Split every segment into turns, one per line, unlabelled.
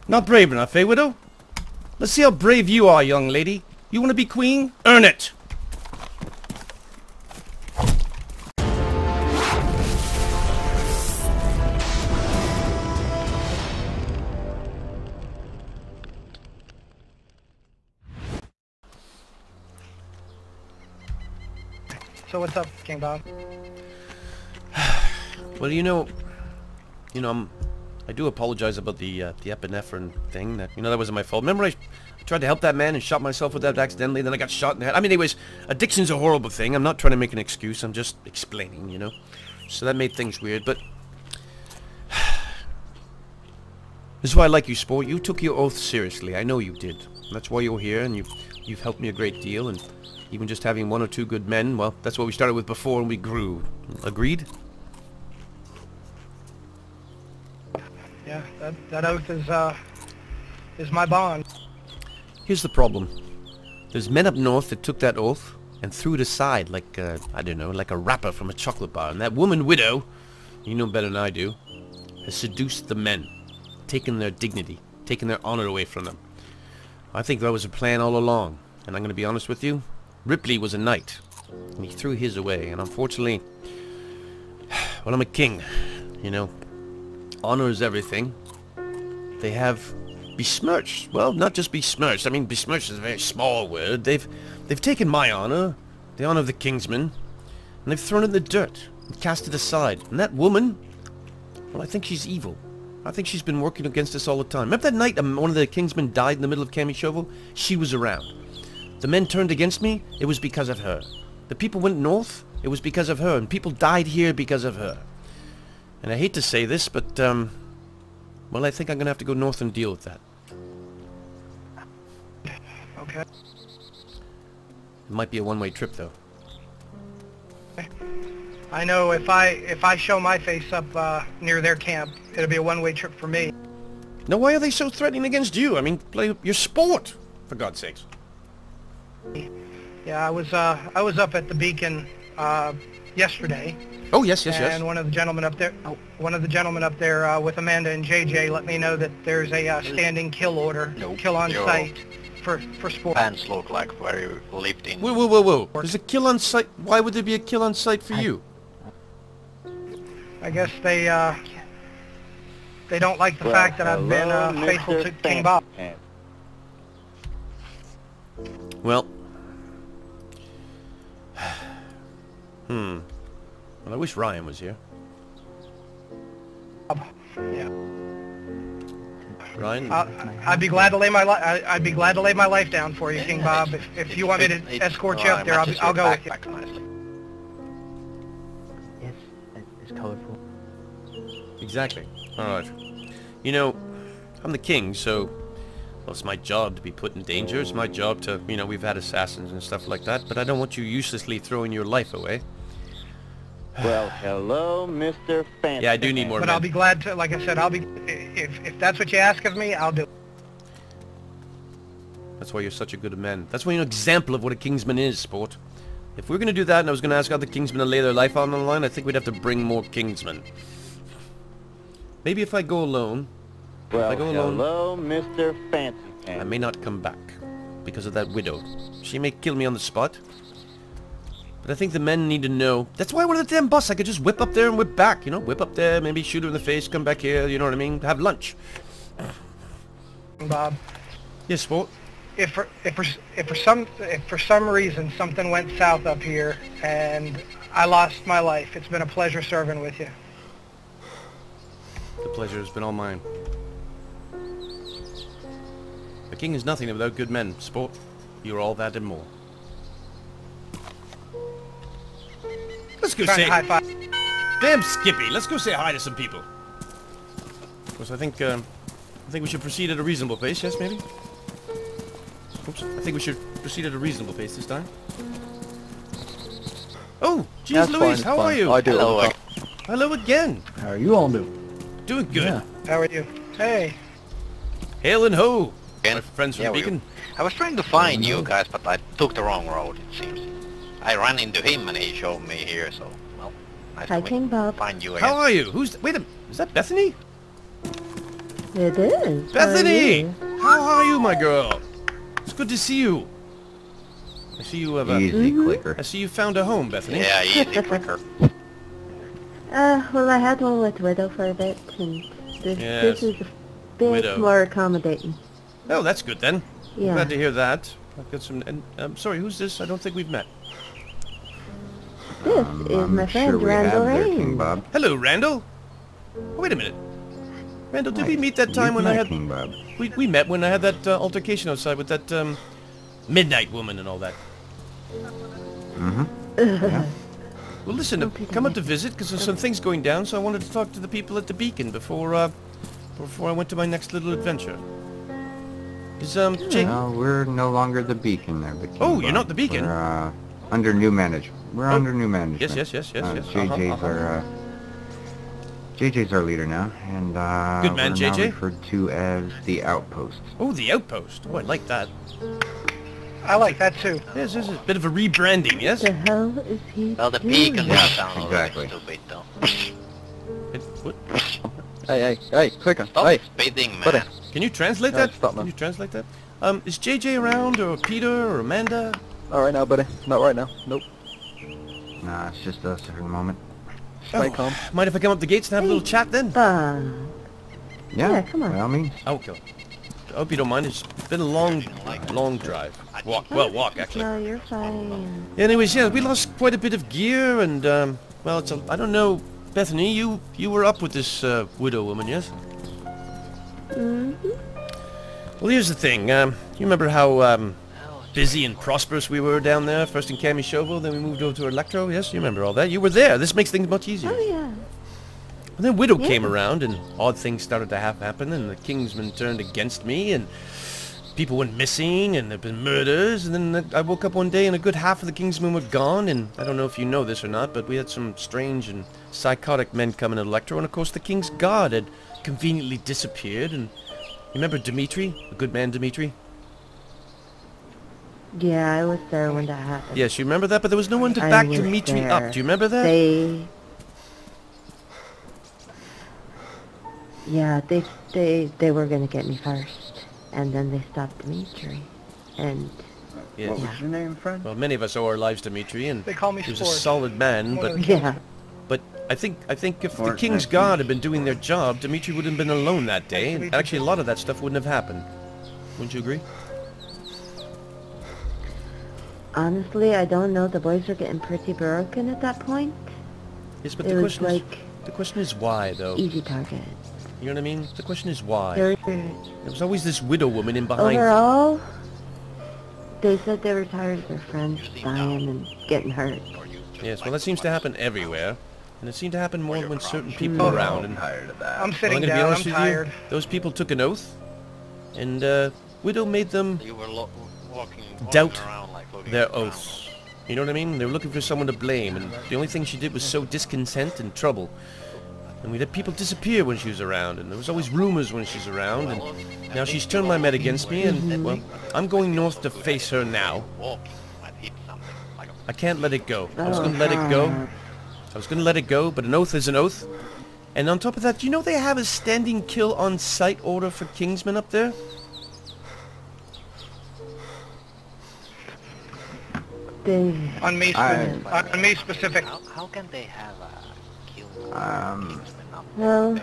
Not brave enough, eh, widow? Let's see how brave you are, young lady. You want to be queen? Earn it!
So what's up, King Bob?
Well, I do apologize about the epinephrine thing. That wasn't my fault. Remember, I tried to help that man and shot myself with that accidentally. Then I got shot in the head. I mean, anyways, addiction's a horrible thing. I'm not trying to make an excuse. I'm just explaining, you know. So that made things weird. But this is why I like you, sport. You took your oath seriously. I know you did. That's why you're here, and you've helped me a great deal. And even just having one or two good men, well, that's what we started with before, and we grew. Agreed?
Yeah, that oath is my bond.
Here's the problem. There's men up north that took that oath and threw it aside like, I don't know, like a wrapper from a chocolate bar. And that woman widow, you know better than I do, has seduced the men, taken their dignity, taken their honor away from them. I think that was a plan all along. And I'm going to be honest with you, Ripley was a knight, and he threw his away. And unfortunately, well, I'm a king, you know. Honor is everything. They have besmirched. Well, not just besmirched. I mean, besmirched is a very small word. They've taken my honor, the honor of the KingsMen, and they've thrown it in the dirt and cast it aside. And that woman, well, I think she's evil. I think she's been working against us all the time. Remember that night one of the KingsMen died in the middle of Camishovel? She was around. The men turned against me. It was because of her. The people went north. It was because of her. And people died here because of her. And I hate to say this, but, well, I think I'm going to have to go north and deal with that.
Okay.
It might be a one-way trip, though.
I know if I show my face up near their camp, it'll be a one-way trip for me.
Now, why are they so threatening against you? I mean, play your sport, for God's sakes.
Yeah, I was up at the Beacon yesterday.
Oh, yes.
And one of the gentlemen up there, with Amanda and JJ let me know that there's a standing kill order, kill on site for sport.
Pants look like where you lived in.
Whoa. There's a kill on site. Why would there be a kill on site for you?
I guess they don't like the fact that I've been faithful to King Bob.
Well. Well, I wish Ryan was here.
Yeah.
Ryan?
I'd be glad to lay my I'd be glad to lay my life down for you, King Bob. If you want me to escort you up there, I'll go with you.
Yes, it's colorful.
Exactly. Alright. You know, I'm the king, so... Well, it's my job to be put in danger. It's my job to, you know, we've had assassins and stuff like that, but I don't want you uselessly throwing your life away.
Well, hello, Mr. Fancy.
Yeah, I do need more men.
But I'll be glad to, like I said, if that's what you ask of me, I'll do it.
That's why you're such a good man. That's why you're an example of what a KingsMan is, sport. If we're gonna do that and I was gonna ask other KingsMen to lay their life on the line, I think we'd have to bring more KingsMen. Maybe if I go alone...
Well,
if I go alone,
hello, Mr. Fancy.
I may not come back because of that widow. She may kill me on the spot. But I think the men need to know. That's why I wanted the damn bus. I could just whip up there and whip back, you know? Whip up there, maybe shoot her in the face, come back here, you know what I mean? Have lunch.
Bob.
Yes, sport.
If for some reason something went south up here and I lost my life, it's been a pleasure serving with you.
The pleasure has been all mine. A king is nothing without good men, sport. You're all that and more. Let's go say...
High five.
Damn Skippy, let's go say hi to some people. Of course, I think we should proceed at a reasonable pace, yes, maybe? Oops, I think we should proceed at a reasonable pace this time. Oh, geez Louise, how are you?
I do.
Hello.
Hello again.
How are you all doing?
Doing good.
Yeah.
How are you? Hey.
Hail and ho,
Again?
my friends from
Yeah,
the Beacon.
I was trying to find you guys, but I took the wrong road, it seems. I ran into him and he showed me here, so, well, nice
Hi,
to
King Bob.
find you again.
How are you? Wait a minute, is that Bethany?
It is.
Bethany! How are you, my girl? It's good to see you. I see you have a...
Easy clicker.
I see you found a home, Bethany.
Yeah, easy clicker.
Well, I had one with Widow for a bit, and this
Yes.
is a bit
Widow.
more accommodating.
Oh, that's good then.
Yeah.
Glad to hear that. I've got some... And, sorry, who's this? I don't think we've met.
This is
I'm
my friend
sure we have
Randall
there, King
Rain.
Bob.
Hello, Randall. Oh, wait a minute. Randall, did we
Nice.
meet that time when I
You've
had...
met King Bob.
We met when I had that altercation outside with that midnight woman and all that.
Mm-hmm. Yeah.
Well, listen, I've come up to visit because there's some things going down, so I wanted to talk to the people at the Beacon before I went to my next little adventure. Is Jake?
No, we're no longer the Beacon there, but King
Oh,
Bob.
you're not the Beacon?
We're under new management. We're under new management.
Yes.
JJ's our leader now, and
Good man,
we're
JJ.
now referred to as the Outpost.
Oh, the Outpost. Oh, I like that.
I like that too.
Yes, this is a bit of a rebranding, yes?
The hell is he
Well, the
doing?
beacon
Yeah,
sound
exactly.
a little stupid though.
What?
Hey, quicker.
Stop
Hey,
speeding,
buddy.
man.
Can you translate
Yeah,
that?
stop now.
Can you translate that? Is JJ around, or Peter, or Amanda?
Not right now, buddy. Not right now. Nope.
Nah, it's just us for the moment.
Stay calm.
Mind if I come up the gates and have a little chat then?
Bob. Yeah, come on.
By all means.
Okay. I hope you don't mind. It's been a long drive. Walk, actually.
No, you're fine.
Anyways, yeah, we lost quite a bit of gear, and well, it's I don't know, Bethany, you were up with this widow woman, yes?
Mm-hmm.
Well, here's the thing. You remember how busy and prosperous we were down there? First in Camishovo, then we moved over to Electro. Yes, you remember all that. You were there. This makes things much easier.
Oh, yeah.
And then Widow
Yeah.
came around, and odd things started to happen, and the KingsMen turned against me, and people went missing, and there have been murders, and then I woke up one day and a good half of the KingsMen were gone, and I don't know if you know this or not, but we had some strange and psychotic men come in Electro, and of course the King's Guard had conveniently disappeared, and you remember Dimitri? The good man Dimitri?
Yeah, I was there when that happened.
Yes, you remember that, but there was no one to
I
back
was
Dimitri
there.
up. Do you remember that?
They were gonna get me first, and then they stopped Dimitri, and
Yes.
What was your name, friend?
Well, many of us owe our lives to Dimitri, and
They call me
he was a
Sport.
solid man,
One of
but
the
yeah,
But I think if the
Or
King's
next
Guard
week.
had been doing their job, Dimitri would have been alone that day, and actually a lot of that stuff wouldn't have happened. Wouldn't you agree?
honestly, I don't know. The boys were getting pretty broken at that point.
Yes, but
It
the
was
question is,
like
the question is why, though.
easy target.
You know what I mean? The question is why.
There,
There was always this widow woman in behind.
overall, they said they were tired of their friends dying and getting hurt.
Yes, well, that seems to happen everywhere, and it seemed to happen more when certain people
Hmm.
around. And
tired of that.
I'm
well,
sitting
I'm gonna be
down.
honest
I'm
with
tired.
you. Those people took an oath, and Widow made them
You were walking
Doubt
around like looking
their
around.
oaths. You know what I mean? They were looking for someone to blame, and the only thing she did was sow discontent and trouble. And we had people disappear when she was around, and there was always rumors when she's around, and now she's turned my men against me, and, well, I'm going north to face her now.
Walking might hit something like a
I can't let it go. I was going to let it go. I was going to let it go, but an oath is an oath. And on top of that, do you know they have a standing kill on sight order for KingsMen up there?
They,
On me, on me specific.
How can they have a kill?
well,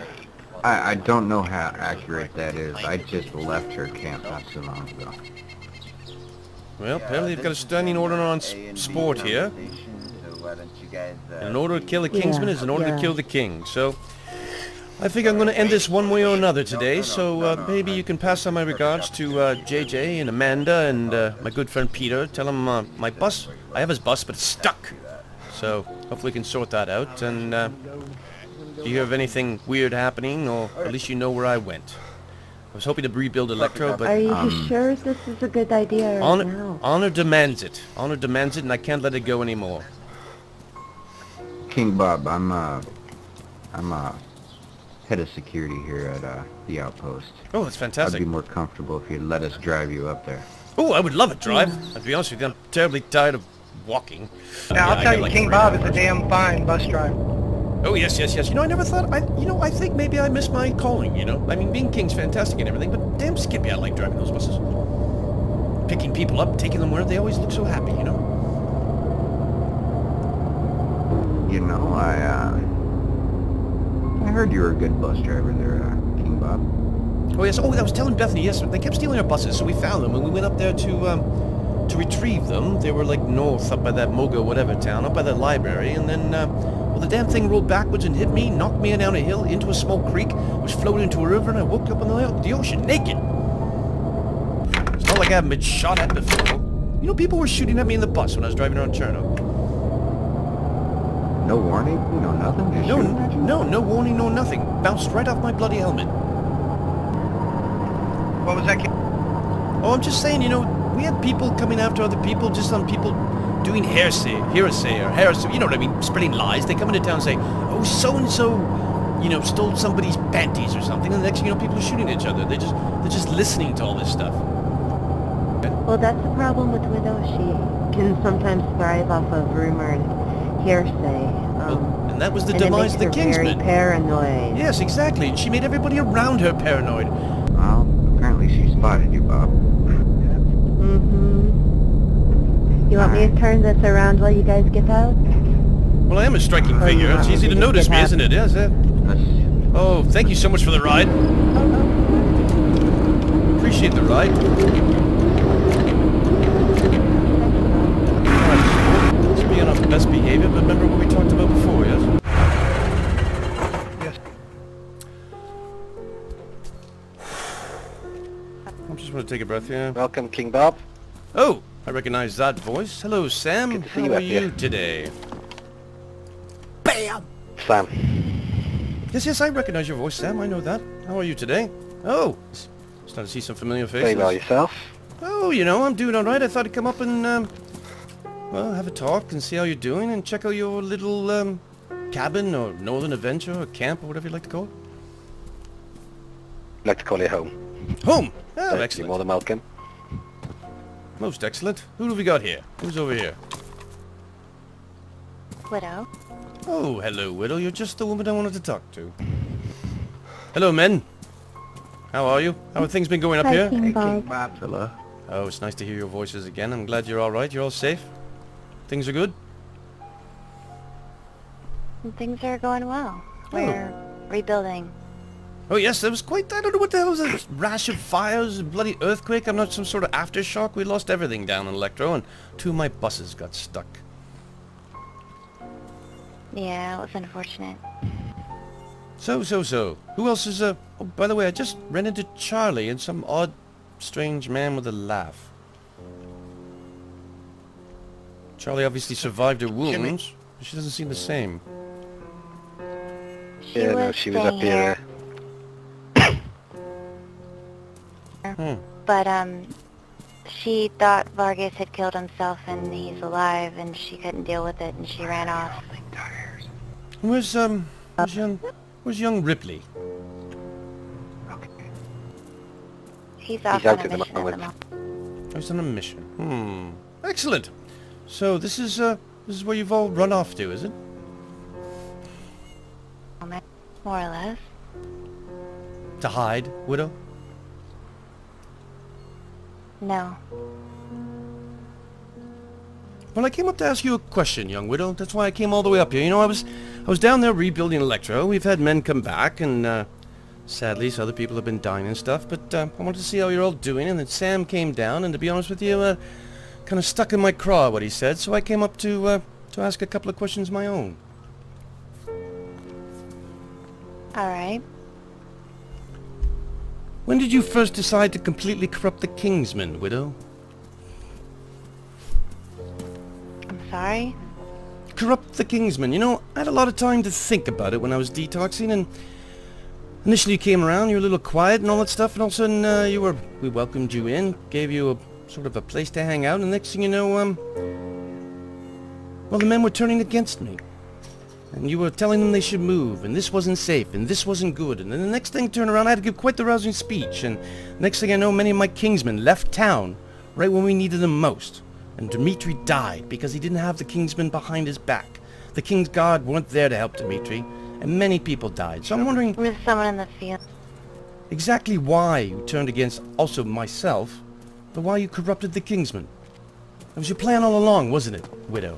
I don't know how accurate that is. I just left her camp not too long ago.
Well, apparently they've got a standing order on sport here. And an order to kill a Kingsman is an order to kill the king. So, I think I'm going to end this one way or another today. So, maybe you can pass on my regards to JJ and Amanda and my good friend Peter. Tell them my bus, I have his bus, but it's stuck. So, hopefully we can sort that out. And do you have anything weird happening, or at least you know where I went? I was hoping to rebuild Electro, but
are you sure this is a good idea right now?
honor demands it. Honor demands it, and I can't let it go anymore.
King Bob, I'm head of security here at the outpost.
Oh, that's
I'd
fantastic.
be more comfortable if you'd let us drive you up there.
Oh, I would love a drive. I'd be honest with you, I'm terribly tired of walking.
Now,
Yeah,
I'll
I
tell
got
you,
like
King
3
Bob is
hours.
a damn fine bus driver.
Oh, yes, yes, yes. You know, I never thought... I think maybe I missed my calling, you know? I mean, being King's fantastic and everything, but damn skippy, I like driving those buses. Picking people up, taking them where they always look so happy, you know?
You know, I heard you were a good bus driver there, King Bob.
Oh, yes. Oh, I was telling Bethany, yes, they kept stealing our buses, so we found them, and we went up there to retrieve them. They were, like, north, up by that Mogo whatever town, up by that library, and then, well, the damn thing rolled backwards and hit me, knocked me down a hill into a small creek, which flowed into a river, and I woke up in the ocean, naked. It's not like I haven't been shot at before. You know, people were shooting at me in the bus when I was driving around Cherno.
No warning? No nothing? Just shooting at you?
No warning, no nothing. Bounced right off my bloody helmet.
What was that?
Oh, I'm just saying, you know, we had people coming after other people, just on people doing hearsay, you know what I mean, spreading lies. They come into town and say, oh, so-and-so, you know, stole somebody's panties or something, and the next thing you know, people are shooting at each other. They're just listening to all this stuff.
Well, that's the problem with Widow. She can sometimes thrive off of rumor and hearsay.
And that was the demise of the KingsMen.
Very paranoid.
Yes, exactly. And she made everybody around her paranoid.
Well, apparently she spotted you, Bob.
You want me to turn this around while you guys get out?
Well, I am a striking figure. It's easy to notice me, isn't it? Yes, Oh, thank you so much for the ride. Appreciate the ride. Let's be on our best behavior, but remember what we talked about before, yes?
Yes.
I just want to take a breath, yeah.
Welcome, King Bob.
Oh, I recognize that voice. Hello, Sam.
Good to see
How
you
are
up here.
you today? Bam!
Sam.
Yes, I recognize your voice, Sam. I know that. How are you today? Oh, starting to see some familiar faces.
Very well yourself.
Oh, you know, I'm doing all right. I thought I'd come up and, well, have a talk and see how you're doing and check out your little, cabin or northern adventure or camp or whatever you like to call it.
I'd like to call you home.
Home! Oh,
You're more
excellent.
than welcome.
Most excellent. Who do we got here? Who's over here?
Widow.
Oh, hello, Widow. You're just the woman I wanted to talk to. Hello, men. How are you? How have things been going up
Hi,
here?
King
Hey,
Bob.
King Bob. Hello.
Oh, it's nice to hear your voices again. I'm glad you're all right. You're all safe. Things are good?
Things are going well. We're rebuilding.
Oh, yes, there was quite... I don't know what the hell was that rash of fires, a bloody earthquake. I'm not some sort of aftershock. We lost everything down in Electro, and 2 of my buses got stuck.
Yeah, it was unfortunate.
So. Who else is, Oh, by the way, I just ran into Charlie and some odd, strange man with a laugh. Charlie obviously survived her wounds. But she doesn't seem the same.
She
Yeah,
was
no, she was up
staying
here.
But, she thought Vargas had killed himself and he's alive and she couldn't deal with it and she ran off.
Where's young Ripley?
He's off
He's out
on a
at the
mission at the
moment.
moment.
I was on a mission. Excellent. So this is where you've all run off to, is it?
More or less.
To hide, Widow?
No.
Well, I came up to ask you a question, young Widow. That's why I came all the way up here. You know, I was down there rebuilding Electro. We've had men come back, and sadly, some other people have been dying and stuff. But I wanted to see how you're all doing, and then Sam came down, and to be honest with you, kind of stuck in my craw what he said. So I came up to ask a couple of questions of my own.
Alright.
When did you first decide to completely corrupt the KingsMen, Widow?
I'm sorry?
Corrupt the KingsMen. You know, I had a lot of time to think about it when I was detoxing, and initially you came around, you were a little quiet and all that stuff, and all of a sudden we welcomed you in, gave you a sort of a place to hang out, and next thing you know, well, the men were turning against me. And you were telling them they should move, and this wasn't safe, and this wasn't good, and then the next thing turned around, I had to give quite the rousing speech, and next thing I know, many of my KingsMen left town right when we needed them most. And Dmitri died because he didn't have the KingsMen behind his back. the King's Guard weren't there to help Dimitri, and many people died. So I'm wondering
With someone in the field.
exactly why you turned against also myself, but why you corrupted the Kingsmen. That was your plan all along, wasn't it, Widow?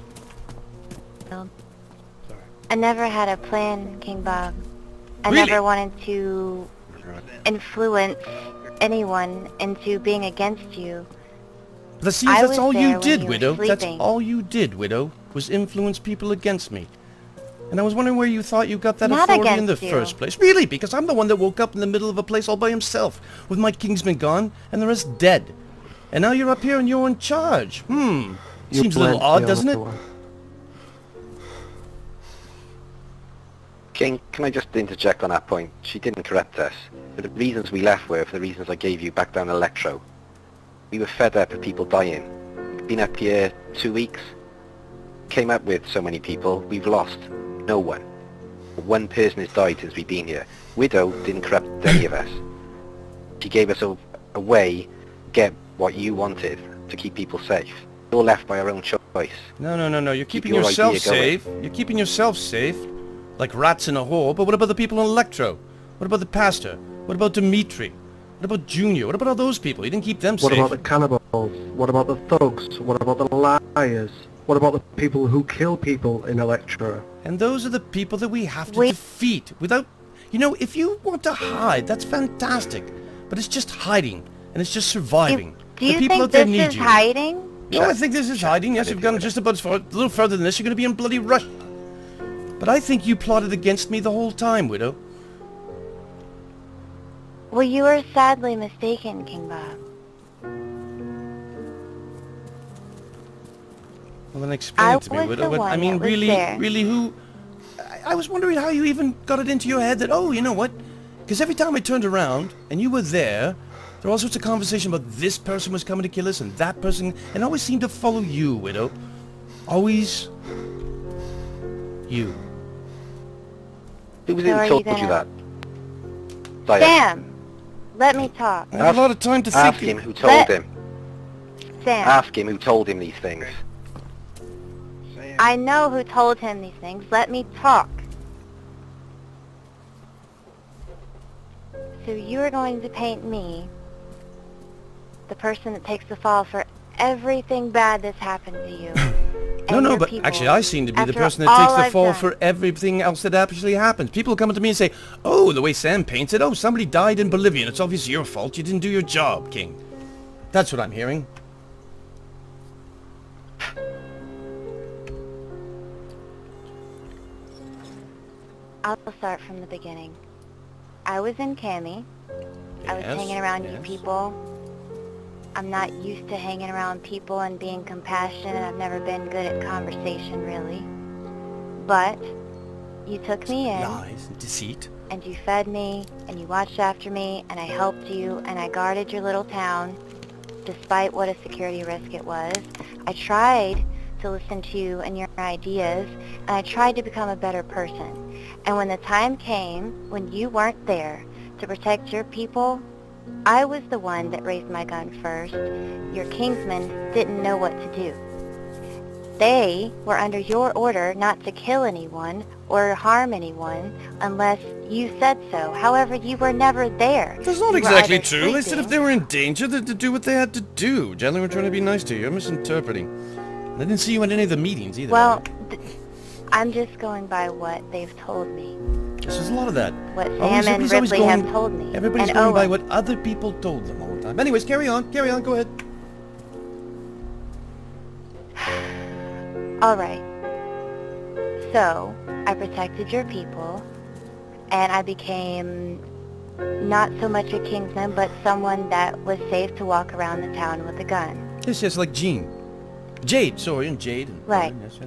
I never had a plan, King Bob. I
Really?
never wanted to influence anyone into being against you.
That seems
I
that's
was
all
there
you
when
did,
you were
Widow. That's
sleeping.
all you did, Widow, was influence people against me. And I was wondering where you thought you got that
Not
authority in the
against you.
first place. Really? Because I'm the one that woke up in the middle of a place all by himself, with my Kingsmen gone, and the rest dead. And now you're up here and you're in charge. Seems a little odd, doesn't it?
King, can I just interject on that point? She didn't corrupt us. The reasons we left were for the reasons I gave you back down Electro. We were fed up of people dying. Been up here 2 weeks. Came up with so many people, we've lost no one. One person has died since we've been here. Widow didn't corrupt any of us. She gave us a way to get what you wanted, to keep people safe. We're all left by our own choice.
No. You're
Keep
keeping
your
yourself
idea going.
safe. You're keeping yourself safe. Like rats in a hole. But what about the people in Electro? What about the pastor? What about Dimitri? What about Junior? What about all those people? You didn't keep them safe.
What about the cannibals? What about the thugs? What about the liars? What about the people who kill people in Electra?
And those are the people that we have to defeat. Without... You know, if you want to hide, that's fantastic. But it's just hiding. And it's just surviving.
Do you
the people
think
out there
this
need
is
you.
hiding?
No, I think this is hiding. Yes, you've gone just about as far, a little further than this. You're going to be in bloody Russia. But I think you plotted against me the whole time, Widow.
Well, you were sadly mistaken, King Bob.
Well, then explain it to me,
was
Widow.
the
But, I
one
mean,
that was
really,
there.
really, who... I was wondering how you even got it into your head that, oh, you know what? Because every time I turned around and you were there were all sorts of conversation about this person was coming to kill us and that person, and it always seemed to follow you, Widow. Always... you.
Who was
So
it
are
who
you
told you
gonna-
that? Dayz.
Sam! Let me talk.
I have a lot of time to think.
Ask him who told him.
Sam,
Ask him who told him these things.
I know who told him these things. Let me talk. So you are going to paint me, the person that takes the fall for everything bad that's happened to you.
No,
and
no,
your
but
people,
actually I seem to be the
after
person that takes
all
the
I've
fall
done.
for everything else that actually happens. People come up to me and say, oh, the way Sam paints it, oh, somebody died in Bolivia and it's obviously your fault. You didn't do your job, King. That's what I'm hearing.
I'll start from the beginning. I was in Cami. I was hanging around you people. I'm not used to hanging around people and being compassionate. I've never been good at conversation, really. But you took me in,
Lies and deceit.
and you fed me, and you watched after me, and I helped you, and I guarded your little town, despite what a security risk it was. I tried to listen to you and your ideas, and I tried to become a better person. And when the time came, when you weren't there to protect your people, I was the one that raised my gun first. Your Kingsmen didn't know what to do. They were under your order not to kill anyone or harm anyone unless you said so. However, you were never there.
That's not
You were
exactly
either
true. They said if
sleeping-
they were in danger, they'd do what they had to do. Generally, we're trying to be nice to you. You're misinterpreting. I didn't see you at any of the meetings either.
Well, I'm just going by what they've told me.
There's a lot of that.
What Sam
Always-
and
everybody's always
Ripley have
going-
told me.
Everybody's
and
going by
Owen.
what other people told them all the time. Anyways, carry on, go ahead.
Alright. So, I protected your people, and I became not so much a Kingsman, but someone that was safe to walk around the town with a gun.
Yes, like Jean. Jade, sorry, and Jade. And
Right.
Yes.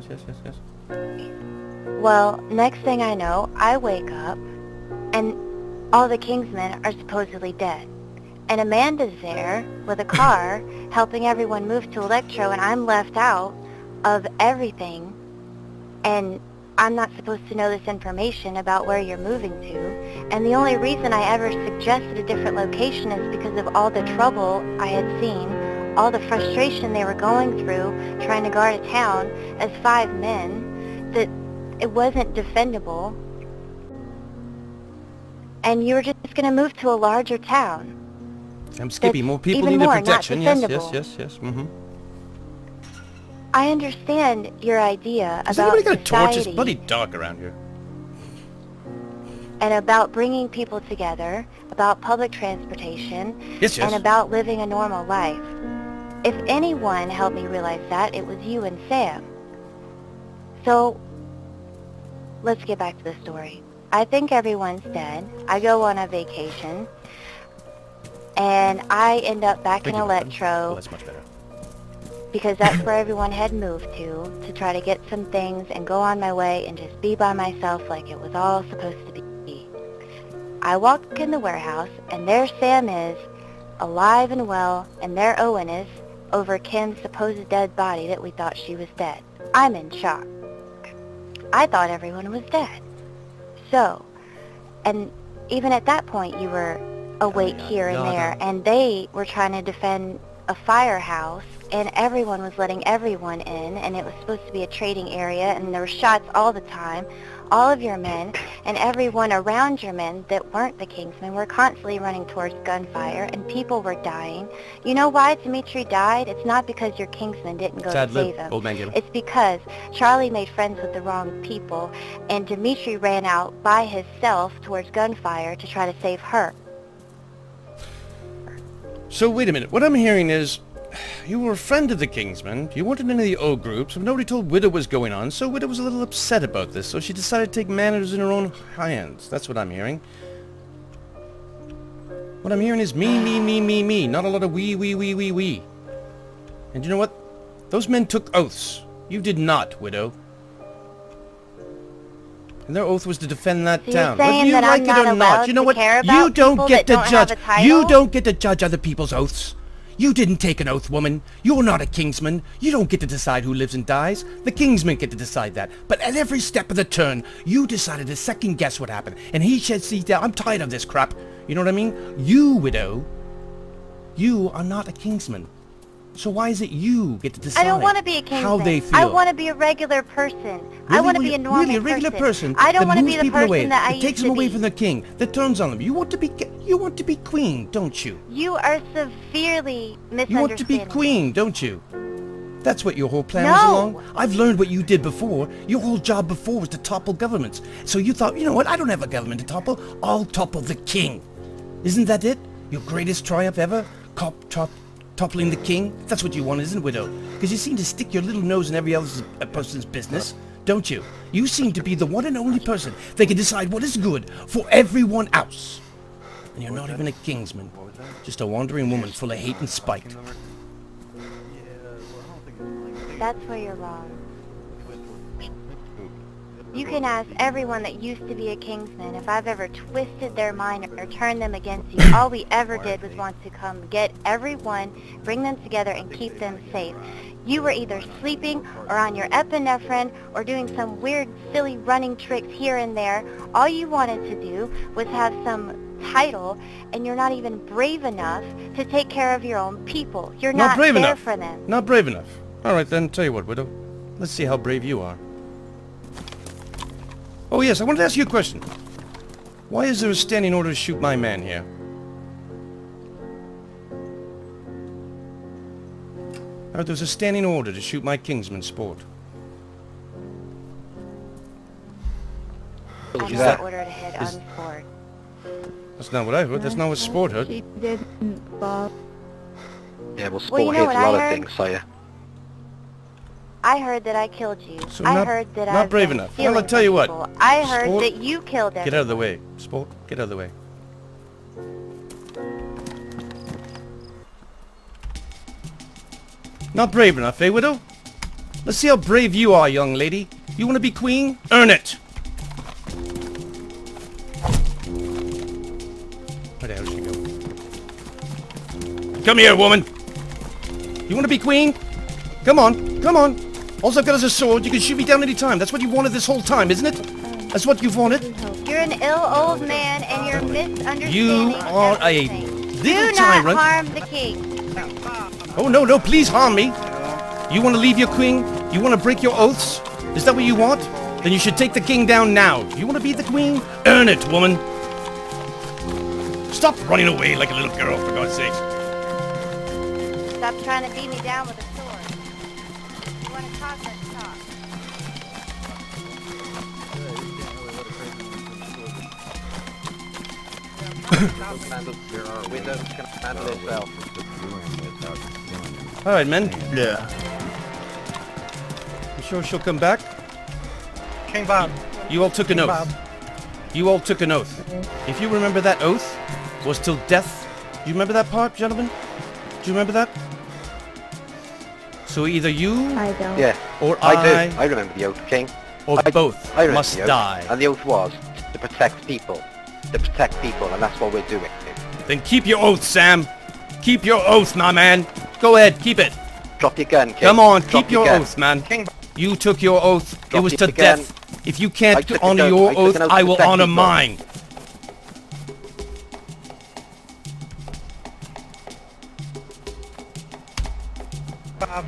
Well, next thing I know, I wake up, and all the Kingsmen are supposedly dead. And Amanda's there with a car, helping everyone move to Electro, and I'm left out of everything. And I'm not supposed to know this information about where you're moving to. And the only reason I ever suggested a different location is because of all the trouble I had seen, all the frustration they were going through trying to guard a town as 5 men, that It wasn't defendable. And you were just going to move to a larger town.
I'm Skippy. More people
even
need
more
protection.
not
Yes,
defendable.
yes. Mm-hmm.
I understand your idea
Has
about
anybody got a torch? It's
society
bloody dark around here.
and about bringing people together, about public transportation,
Yes, yes.
and about living a normal life. If anyone helped me realize that, it was you and Sam. So, let's get back to the story. I think everyone's dead. I go on a vacation, and I end up back in Electro.
Oh, that's much better.
Because that's where everyone had moved to try to get some things and go on my way and just be by myself like it was all supposed to be. I walk in the warehouse, and there Sam is, alive and well, and there Owen is, over Kim's supposed dead body that we thought she was dead. I'm in shock. I thought everyone was dead. So, and even at that point you were awake here and there, and they were trying to defend a firehouse, and everyone was letting everyone in, and it was supposed to be a trading area, and there were shots all the time. All of your men and everyone around your men that weren't the KingsMen were constantly running towards gunfire, and people were dying. You know why Dimitri died? It's not because your KingsMen didn't go to save him.
Old man Gillen.
It's because Charlie made friends with the wrong people, and Dimitri ran out by himself towards gunfire to try to save her.
So wait a minute. What I'm hearing is, you were a friend of the KingsMen. You weren't in any of the O groups. But nobody told Widow was going on, so Widow was a little upset about this. So she decided to take matters in her own hands. That's what I'm hearing. What I'm hearing is me. Not a lot of we. And you know what? Those men took oaths. You did not, Widow. And their oath was to defend that town. Whether you like it or not, you know what? You don't get to judge. You don't get to judge other people's oaths. You didn't take an oath, woman. You're not a KingsMan. You don't get to decide who lives and dies. The KingsMen get to decide that. But at every step of the turn, you decided to second guess what happened. And he said, see, I'm tired of this crap. You know what I mean? You, Widow, you are not a KingsMan. So why is it you get to decide
I don't want to be a KingsMan.
how they feel?
I want to be a regular person. I want to be a normal
Really, a regular person.
I don't
want to
be the person that I used to be.
Takes them away from the king. That turns on them. You want to be queen, don't you?
You are severely misunderstanding.
You want to be queen, don't you? That's what your whole plan was along. I've learned what you did before. Your whole job before was to topple governments. So you thought, you know what? I don't have a government to topple. I'll topple the king. Isn't that it? Your greatest triumph ever? Toppling the king? That's what you want, isn't it, Widow? Because you seem to stick your little nose in every other person's business, don't you? You seem to be the one and only person that can decide what is good for everyone else. And you're not even a KingsMan. Just a wandering woman full of hate and spite.
That's where you're wrong. You can ask everyone that used to be a KingsMan if I've ever twisted their mind or turned them against you. All we ever did was want to come get everyone, bring them together, and keep them safe. You were either sleeping or on your epinephrine or doing some weird, silly running tricks here and there. All you wanted to do was have some title, and you're not even brave enough to take care of your own people. You're not
brave
there
enough.
for them.
Not brave enough. All right, then, tell you what, Widow. Let's see how brave you are. Oh yes, I wanted to ask you a question. Why is there a standing order to shoot my man here? There's a standing order to shoot my KingsMan sport.
I got order to hit on sport.
That's not what I heard. That's not what sport heard.
She didn't, Bob.
Yeah, well, sport
you know
hits
what
a
I
lot of
heard?
things, Sire.
I heard that I killed you.
So
I
not-
heard that
not
I've
brave
been
enough.
stealing
Well, I'll tell you
from
what.
people. I heard
Sport-
that you killed everyone.
Get out of the way, sport. Get out of the way. Not brave enough, eh, Widow? Let's see how brave you are, young lady. You want to be queen? Earn it! Where the hell did she go? Come here, woman! You want to be queen? Come on, come on! All I've got is a sword. You can shoot me down any time. That's what you wanted this whole time, isn't it? That's what you've wanted?
You're an ill old man, and you're misunderstanding
You are a
everything.
little
Do
tyrant.
not harm the king.
Oh, no, no, please harm me. You want to leave your queen? You want to break your oaths? Is that what you want? Then you should take the king down now. You want to be the queen? Earn it, woman. Stop running away like a little girl, for God's sake.
Stop trying to beat me down with a sword. If you want to talk, let's talk.
Windows can handle itself.
Alright, men.
Yeah.
You sure she'll come back?
King Bob.
You all took an
King
oath.
Bob.
You all took an oath. If you remember that oath was till death. Do you remember that part, gentlemen? Do you remember that? So either you
I don't.
Yeah,
or
I do. I remember the oath, King.
or both
I remember
must
the oath.
die.
And the oath was to protect people. To protect people, and that's what we're doing.
Then keep your oath, Sam. Keep your oath, my man. Go ahead, keep it.
Drop your gun, King.
Come on,
Drop
keep your
gun.
oath, man.
King
You took your oath. It
Drop
was
your
to
gun.
death. If you
I
can't
took
honor
an
your
oath. I took
oath,
an oath
I
to
will
protect
honor
people.
mine.
Bob.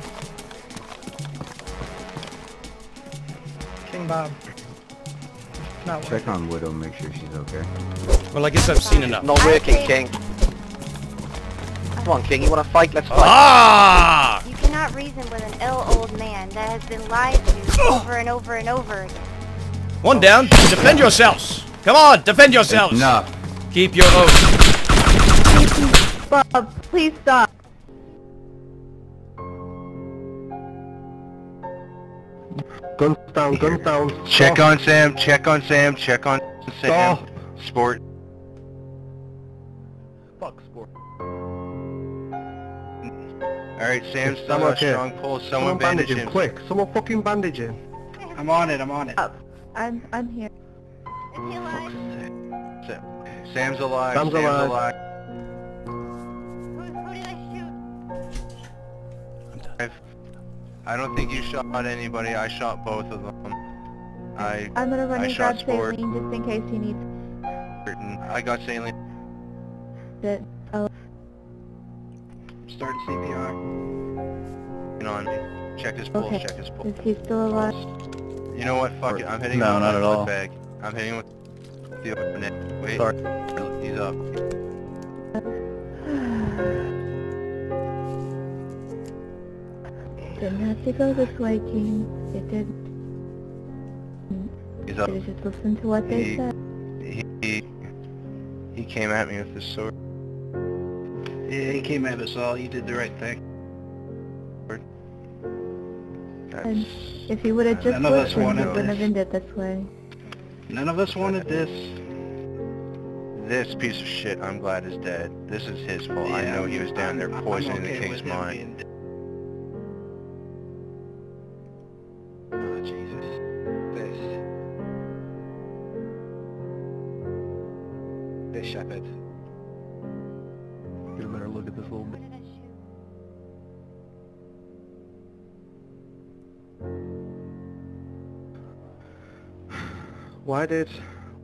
King Bob. Not
Check on Widow, make sure she's okay.
Well, I guess I've seen enough.
Not working, King. Come on, King. You want to fight? Let's fight.
Ah!
You cannot reason with an ill old man that has been lied to over and over and over again.
One down. Defend yourselves. Come on, defend yourselves.
Enough.
Keep your oath.
Bob, please stop.
Guns down, guns down.
Check
Stop.
on Sam, check on Sam, check on Sam.
Stop.
Sport.
Fuck sport.
Alright, Sam's still
I'm
on a
okay.
strong pull. Someone
Someone
bandage
bandage
him.
him, quick. Someone fucking bandage him.
I'm on it, I'm on it.
I'm here.
Is he alive?
Sam's alive,
Sam's alive.
Who did I shoot?
I don't think you shot anybody, I shot both of them.
I'm gonna run
I
and
shot
grab
Sport.
saline just in case he needs
I got saline.
it. Oh,
Starting CPR.
On me. Check his pulse,
okay.
check his pulse.
Is he still alive?
You know what, fuck it, I'm hitting
No,
him with
not
my
at
foot
all.
bag. I'm hitting with the open net. Wait,
Sorry.
he's up.
Didn't have to go this way, King. It did.
He's up.
Should just listen to what they said.
He came at me with his sword.
Yeah, he came at us all. You did the right thing.
And if he would have just
None of us
listened, he
wanted
wouldn't have
this.
ended this way.
None of us wanted this.
This piece of shit, I'm glad is dead. This is his fault. I
Yeah,
know he was down there
I'm
poisoning
okay
the king's
with him
mind.
being
Oh, Jesus. This shepherd.
Get a better look at this little
Who
bit.
did I shoot?
Why did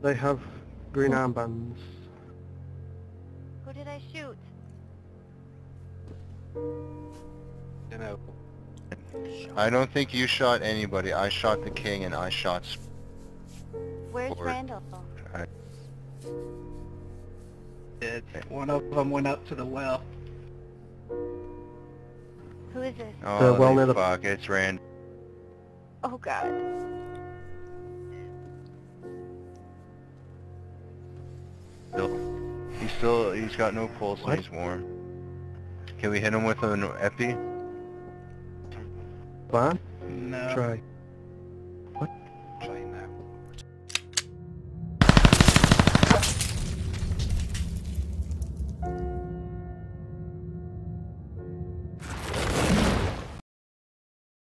they have green armbands?
Who did I shoot?
You know.
I don't think you shot anybody. I shot the king and I shot
Where's
Sport.
Randall?
dead. One of them went up to the well.
Who is this?
Oh,
well near the-
fuck, it's Rand.
Oh God.
He's got no pulse and he's warm. Can we hit him with an epi?
Van?
No.
Try.